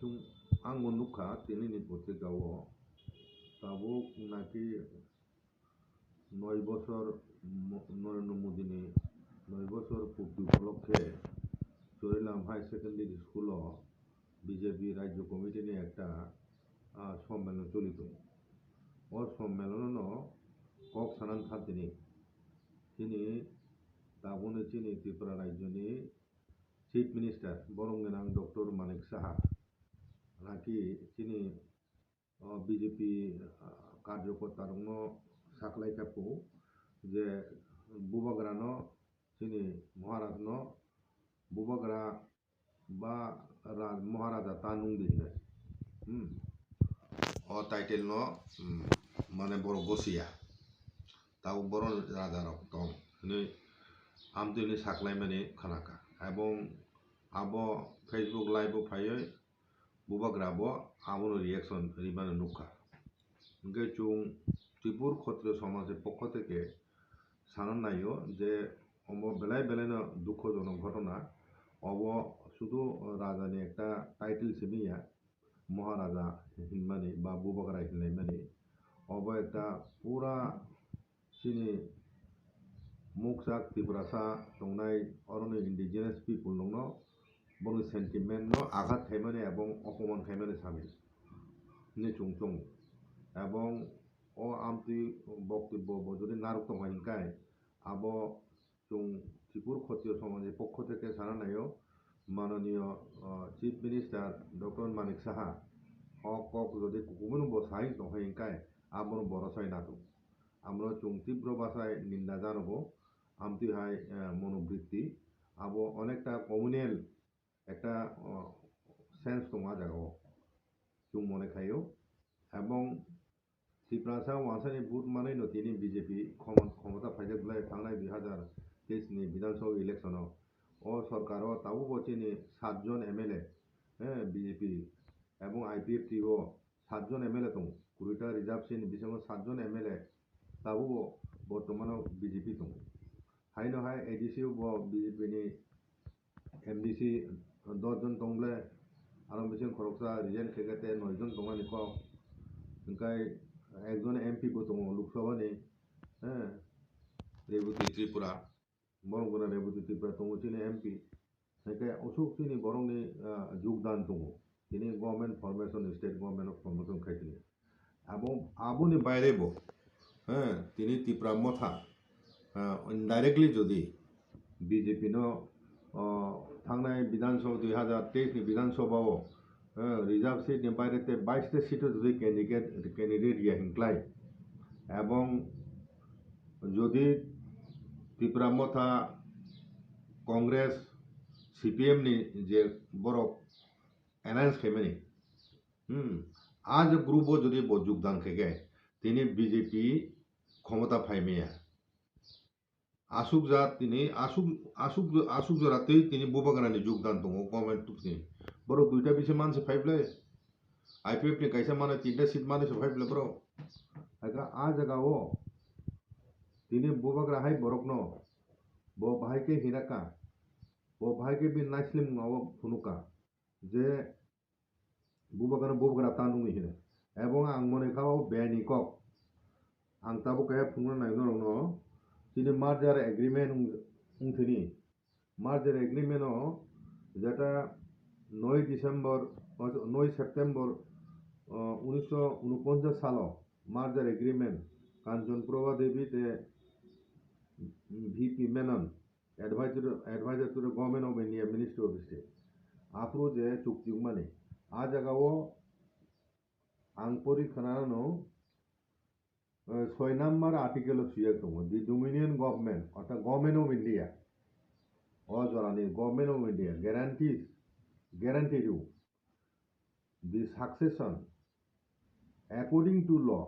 Chung ang monukha tinini পত্রিকাও tabuk নাকি 9 বছর নরেন্দ্র মোদী 9 বছর পূর্তি উপলক্ষে Charilam high secondary school BJP রাজ্য কমিটি নিয়ে একটা সম্মেলন চলিত ও সম্মেলন কক সানান থাতিনি তিনি তাবনে চিনি Tripura রাজ্যनि chief minister বরংগেনাং doctor Manik Saha নাকি তিনি বিজেপি কার্যকর্তারংনো সাকলাইকাপু যে বুবাগ্রানো তিনি মহারাজনো বুবাগ্রা বা মহারাজা তানুং দিনে ও টাইটেল ন মানে বড় গসিয়া তাও বড় রাজা রক্তম আমদিনি সাকলাই মানে খানাকা এবং আবো ফেসবুক লাইভ ফাইয়ে বুবাগ্রাবো আবনো রিয়াকশন রিমানে নুখা ইনকে চুং ত্রিপুর ক্ষত্রিয় সমাজের পক্ষ থেকে সানান নাইও যে অব বেলায় বেলায় দুঃখজনক ঘটনা অব শুধু রাজানি একটা টাইটেল সিমিয়া মহারাজা হিনমানি বা বুবাগ্রা হিনমানি অব একটা পুরা চিনি মুখসাক ত্রিপুরাসা তংনাই অরণ্য ইন্ডিজিনাস পিপুল নংনো বড় সেন্টিমেন্ট নো আঘাত খাইমানে এবং অপমান খাইমানে সামিল নি চুংচুং এবং ও আমতি বক্তব্য যদি নারক তমাইনকাই আবো চুং ত্রিপুর ক্ষত্রিয় সমাজের পক্ষ থেকে জানানায়ও মাননীয় chief minister doctor Manik Saha cock যদি কুকুমন বসাই তহাইনকাই আবনো বড়সাই নাতো আমরা চুং তীব্র ভাষায় নিন্দা জানাবো আমতি হাই মনোবৃত্তি আবো অনেকটা কমিউনাল একটা সেন্স দङ জায়গাও চুং মনে খাইও এবং ত্রিপুরাসা ওয়াসানি বুট মানে তিনি বিজেপি ক্ষমতা ফাইজেবলাই থাंनाय 2023 नि বিধানসভা ইলেকশন ও সরকার তাও বচিনি 7 জন এমএলএ বিজেপি এবং আইপিএফটি ও 7 জন এমএলএ দङ 20টা রিজার্ভ সিট বিসঙ্গ 7 জন এমএলএ তাও বর্তমান বিজেপি দङ হাইনো হাই এডিসি বিজেপি नि এমডিসি 10 জন দংলে আরো বেশি খরকসা রিজেন্ট খেগাতে 9 জন দङানি ক ओंखाय একজন এমপি বো दङ লোকসভাनि रेवती त्रिपुरा बरंगना रेवती त्रिपुरा दङ তিনি এমপি ओंखाय अशोक তিনি বরংনি যোগদান দङ তিনি government formation state government of formation খাইতিনি এবং আবুনি বাইরেবো তিনি ত্রিপুরা মথা ইনडाइरेक्टली যদি বিজেপি नो थांनाय विधानसभा 2023 नि विधानसभाओ रिजार्व सीट नि बाइरेते 22टा सीटो যদি ক্যান্ডিডেট ইয়া হিংক্লাই এবং যদি ত্রিপুরা মথা কংগ্রেস সিপিএম नि যে বড় অ্যালায়েন্স খেমেনি আজ গ্রুপও যদি যোগদান খেগে তিনি বিজেপি ক্ষমতা ফাইমেয়া আসুক যা তিনি আসুক জরাতেই তিনি বুবাগ্রানি যোগদান দङ গভर्नमेंट টুকনি বড় দুইটা বিছে মানসে ফাইবলে आईपीएफ ने कैसे माने 3टा सीट माने से फाइबले बरो आगा आ जगाओ তিনি বুবাগ্রা হাই বরকনো বো ভাইকে হিরাকা বো ভাইকে বি নাইসলিম নাও ফুনুকা যে বুবাগ্রা তানুমি হিনে এবং আং মনে খাও বেনি কক আং তাবো কায়া ফুংনা নাইনো রনো তিনি মার্জার এগ্রিমেন্ট উংথিনি মার্জার এগ্রিমেন্ট যেটা 9 সেপ্টেম্বর 1949 সাল মার্জার এগ্রিমেন্ট কাঞ্চন প্রভা দেবী তে VP Menon adviser to the government of India ministry of স্টেट आफ्रो जे चुक्ति माने आ जगाओ आं परि खोनानो 6 नम्बर आर्टिकल सुयाक दङ दि डोमिनियन गभर्नमेंट अर्थात गभर्नमेंट अफ इंडिया अजरानि government of India guarantee you the succession according to law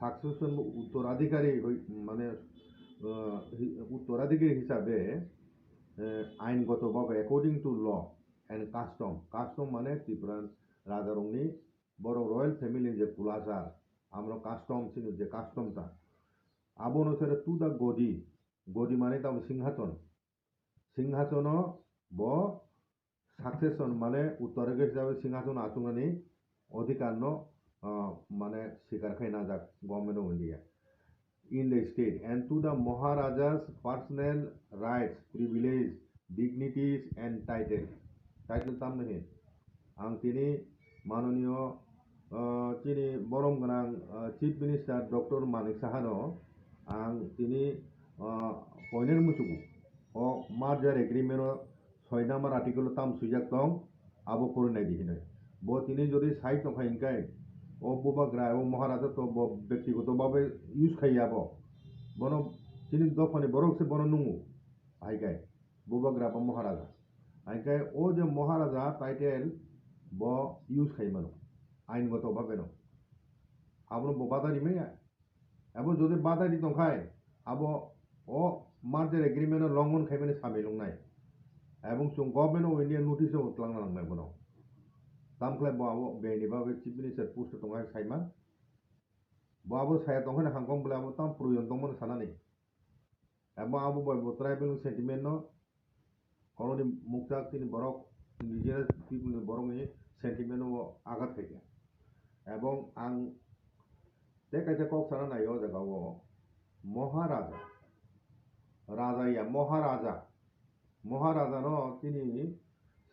succession উত্তরাধিকারী হিসাবে আইনগতভাবে according to law and custom মানে ত্রিপুরা রাজারংনি বড় রয়্যাল ফ্যামিলি যে কুলাচার আমরা কাস্টম ছিল যে কাস্টমটা আবনো সেটা টু দা গদি মানে তাও সিংহাসন ব সাকসেস সাকসেসন মানে উত্তরাধিকারী হিসাবে সিংহাসন আচুঙানি অধিকার মানে স্বীকার খাইনা যাক government of India in the state and to the Maharaja's personal rights, privilege, dignities and title. Title tam nahi. Ang tini manoniyo tini borom ganang Chief Minister Dr. Manik Sahano ang tini poiner musuku o merger agreement o 6 number article tam sujak tong abo korunai dihinai. Bo tini jodi sai tongkhai ingkai ও বুবাগ্রা এবং মহারাজা তো ব্যক্তিগতভাবে use খাইয়াব বন তিনি দফানি বরকসে বন নুঙ্গু আইকাই বুবাগ্রা বা মহারাজা আইকাই ও যে মহারাজা title ব use খাইমানো আইনগতভাবে ন আবনো বাদারি মেয়া এবং যদি বাদারি দংখাই আবো ও মার্জার এগ্রিমেন্ট লঙ্ঘন খাইমানে সামি লংনাই এবং গভর্নমেন্ট অফ ইন্ডিয়া নোটিসও উতলাংনা লাंनाय বন Tamklai bawa beni bawa chief minister post tongai saima. Bawa saya tongai hangkong bela bawa tam peruyon tongmon sana ni. Eba abu bawa tribal sentiment no. Kalau ni mukta kini borok indigenous people ni borok ni sentiment no agat kaya. Ebong ang teka kok sana na yo jaga wo Maharaja. Raja ya Maharaja no kini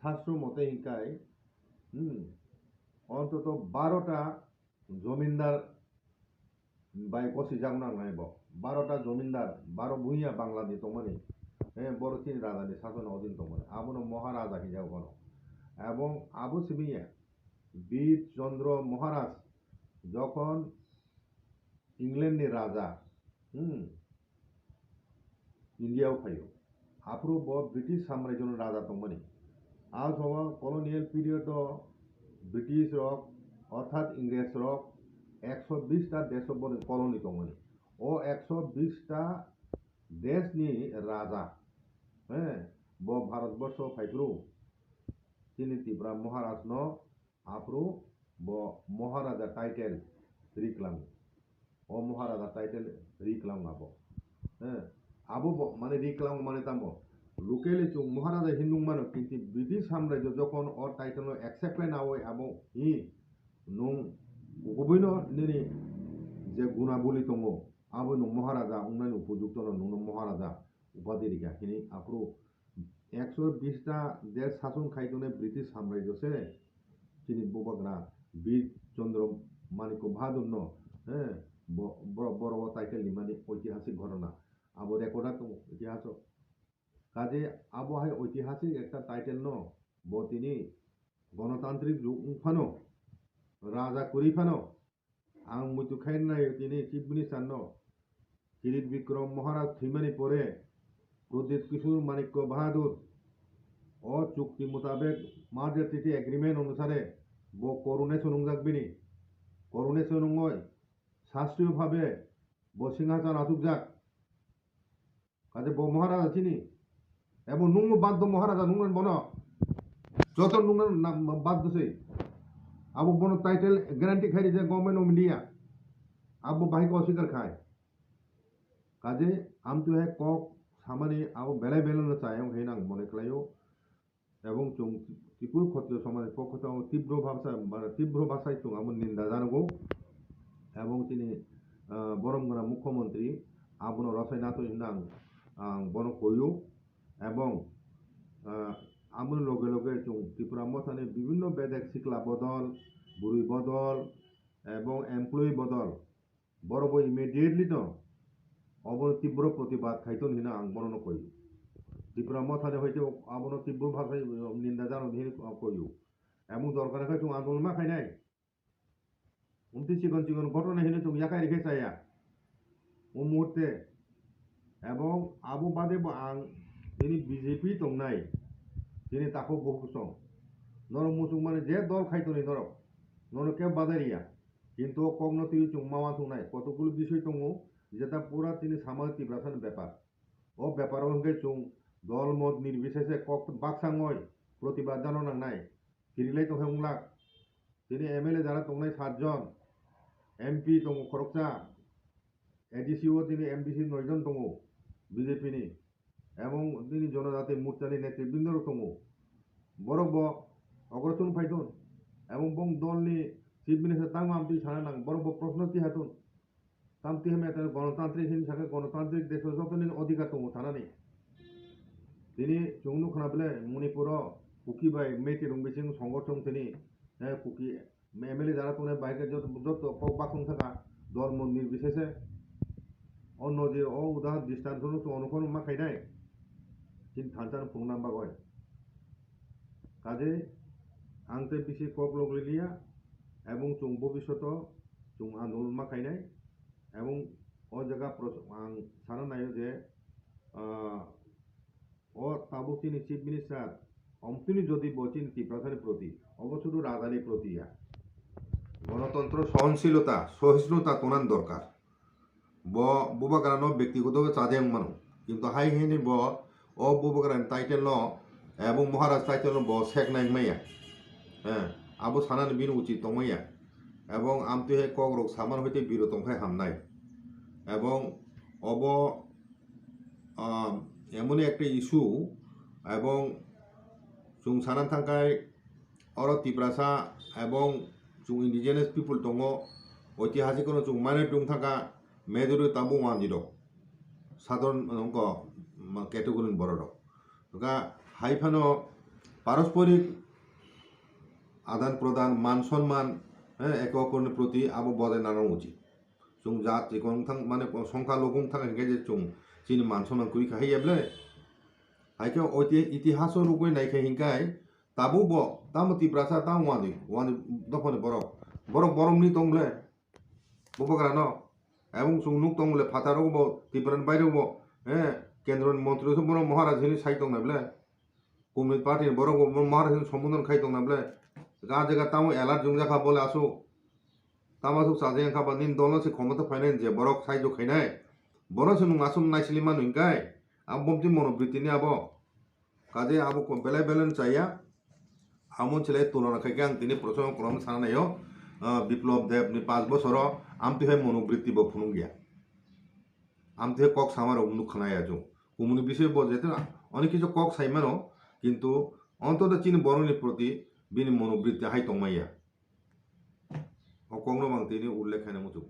শাস্ত্র মতে হিংকায় অন্তত 12টা জমিদার by কসি জাগনা নাইব 12টা জমিদার 12 ভুইয়া বাংলাদেশ তমানি বড় তিন রাজানি শাসন অধীন তমানি আবনো মহারাজা হিজাও গণ এবং আবু সিবিয়া বীর চন্দ্র মহারাজ যখন ইংল্যান্ডের রাজা ইন্ডিয়াও ফাইও আপ্রো ব্রিটিশ সাম্রাজ্যের রাজা তমানি আজ হওয়া কলোনিয়াল পিরিয়ড ব্রিটিশ রক অর্থাৎ ইংরেজ রক 120টা দেশ কলোনি তমনি ও 120টা দেশ নি রাজা হ্যাঁ ব ভারতবর্ষ ফাইপ্রু তিনি ত্রিপুরা মহারাজ ন আপ্রু ব মহারাজা টাইটেল রিকলাম ও মহারাজা টাইটেল রিকলাম আবো হ্যাঁ আবো মানে রিকলাম মানে তামো লোকেলে চুং মহারাজা হিন্দু মানো কিন্তু ব্রিটিশ সাম্রাজ্য যখন ও টাইটেল অ্যাকসেপ্ট না হয় এবং ই নং গুবইন নিনি যে গুণাবলী দङ আবো নং মহারাজা উন্নয়ন উপযুক্ত নং মহারাজা উপাধি রিগাখিনি আপ্রো 120টা দেশ শাসন খাইতনে ব্রিটিশ সাম্রাজ্যসে তিনি ববাগ্রা বীর চন্দ্র মানিক বাহাদুর ন হ্যাঁ বড় টাইটেল মানে ঐতিহাসিক ঘটনা আবো রেকর্ডা তো ইতিহাস কাজে আবহাওয়ায় ঐতিহাসিক একটা টাইটেল ন ব তিনি গণতান্ত্রিক যুগ ফানো রাজা করি ফানো আং মুতু খাইন নাই তিনি চিফ মিনিস্টার ন কিরিট বিক্রম মহারাজ থিমানি পরে প্রদীপ কিশোর মানিক্য বাহাদুর ও চুক্তি মোতাবেক মার্জার ট্রিটি এগ্রিমেন্ট অনুসারে ব করুণেশন উংজাকবিনি করুণেশন উংয় শাস্ত্রীয়ভাবে ব সিংহাসন আতুক যাক কাজে ব মহারাজ আছিনি এবং নুঙ্গু বাদ্য মহারাজা নুঙ্গন বন যত নুঙ্গন বাদ্যসে আবু বন টাইটেল গ্যারান্টি খাই যে গভর্নমেন্ট অফ ইন্ডিয়া আবু বাহিক অস্বীকার খায় কাজে আমতু হে কক সামানি আবু বেলায় বেলানো চায় হেন আং মনে খাইও এবং চুং ত্রিপুর ক্ষত্রিয় সমাজের পক্ষ থেকে তীব্র ভাষায় চুং আমন নিন্দা জানাবো এবং তিনি বরমগনা মুখ্যমন্ত্রী আবুন রসায়নাথ হিনাং বন কইও এবং আমন লগে লগে চুং ত্রিপুরা মথানে বিভিন্ন বেদেক শিকলা বদল বুড়ি বদল এবং এমপ্লয়ি বদল বড় বই ইমিডিয়েটলি তো অবন তীব্র প্রতিবাদ খাইতন হিনা আং বর্ণনা কই ত্রিপুরা মথানে হইতে আবন তীব্র ভাষায় নিন্দা জানো কইও এবং দরকার খাই চুং আন্দোলন মা খাই নাই উনতি চিকন চিকন ঘটনা হিনে চুং ইয়াকাই রেখে চাইয়া ও মুহূর্তে এবং আবু বাদে আং তিনি বিজেপি দंनाय তিনি তাকো বহু সং নরম মুসুং মানে যে দল খাইতনি নরক নরকে বাদারিয়া কিন্তু কগ্নতি চুং মাওয়া থুনাই কতগুলো বিষয় দङ যেটা পুরা তিনি সামাজিক তীব্রাসান ব্যাপার ও ব্যাপার অঙ্গে চুং দল মত নির্বিশেষে কক বাকসাংয় প্রতিবাদ জানো নাংনাই কিরিলাই তো হেংলাক তিনি এমএলএ যারা দंनाय 7 জন এমপি দङ খরকচা এডিসিও তিনি এমডিসি 9 জন দङ বিজেপি নি এবং তিনি জনজাতি মোর্চানি নেতৃবৃন্দর দङ borok bo অগ্রসন ফাইতন এবং বং দলনি চিফ মিনিস্টার তাং আমতি সানা নাং borok bo প্রশ্ন তি হাতন তামতি হেমে তার গণতান্ত্রিক হিন সাকে গণতান্ত্রিক দেশ যতনি অধিকার দङ থানানি তিনি জংনু খানাবলে মণিপুর কুকি বাই মেটি রংবিসিং সংগঠন তিনি কুকি এমএলএ যারা তোনে বাইকে যত কক বাসং থাকা ধর্ম নির্বিশেষে অন্য যে উদাহরণ দৃষ্টান্ত অনুকরণ মা খাইনাই চিন থানচান ফুংনাম বাগয় কাজে আংতে বেশি কক লগলিয়া এবং চুং ভবিষ্যৎ চুং আন্দোলন মা খাইনাই এবং ও জায়গা আং সানা নাयो যে ও তাবো তিনি চিফ মিনিস্টার অমতিনি যদি বচিন তীব্রতার প্রতি অবশুধু রাজধানী প্রতিয়া গণতন্ত্র সহনশীলতা সহিষ্ণুতা তোনান দরকার ব বুবাকারানো ব্যক্তিগত চাঁদেং মানো কিন্তু হাই হেনি ব ও বুবাকারান টাইটেল ন এবং মহারাজ টাইটেল ব শেখ নাইক মাইয়া হ্যাঁ আবো সানান বিন উচিত তমাইয়া এবং আমতে হে কক রোগ সামান হইতে বিরতংখাই হামনাই এবং অব এমনই একটা ইস্যু এবং जों साना थांखाय अर तिब्रासा এবং जों इन्डिजिनियास पिपल दङ ঐতিহাসিক जों माने दं थाका मेजरि ताबो वाजिर साधारण अंक कैटेगरी बरड गा हाइफानो पारस्परिक आदान प्रदान मान सम्मान एके अपरनि प्रति आबो बजाय नानो उचित जों जाति गंथां माने संख्या लोगों थाखाय गेजे जों जिनि मान सम्मान कुइ खाहैयाब्ले हाइके इतिहास रुगै नायखे हिंकाय ताबो ब तामति प्रासा ता वानि दफने बरक बरमनि तंगले बबग्रा न এবং সুনুক তংলে ফাতারও ব তিব্রান বাইরেও ব কেন্দ্রनि মন্ত্রী সব বড় মহারাজনি সাইতং নাবলে কমিউনিস্ট পার্টি বড় মহারাজনি সম্বোধন খাইতং নাবলে গা জায়গা তাও এলার জং জাখা বলে আসো তামাসু সাজে খাবা নিন দল সে ক্ষমতা ফাইনান্স যে বড় সাইজো খাইনাই বড় সে নুঙ্গাসুম নাইসলি মানুইকাই আবমতি মনোবৃত্তিনি আবো কাজে আবো বেলায় বেলেন চাইয়া আমন ছেলে তুলনা খাইকে আং তিনি প্রথম ক্রম সানানাयो বিপ্লব দেবনি 5 বছর আমতি হয় মনোবৃত্তি ব ফুনুং গিয়া আমতি কক সামার উন্নুক খানায় আছো কুমুনি বিষয় বলতে অনেক কিছু কক সাইমানো কিন্তু অন্তত চীন বরণের প্রতি বিনি মনোবৃত্তি হাই তমাইয়া অকংন বাং তিনি উল্লেখ খানে মুচুক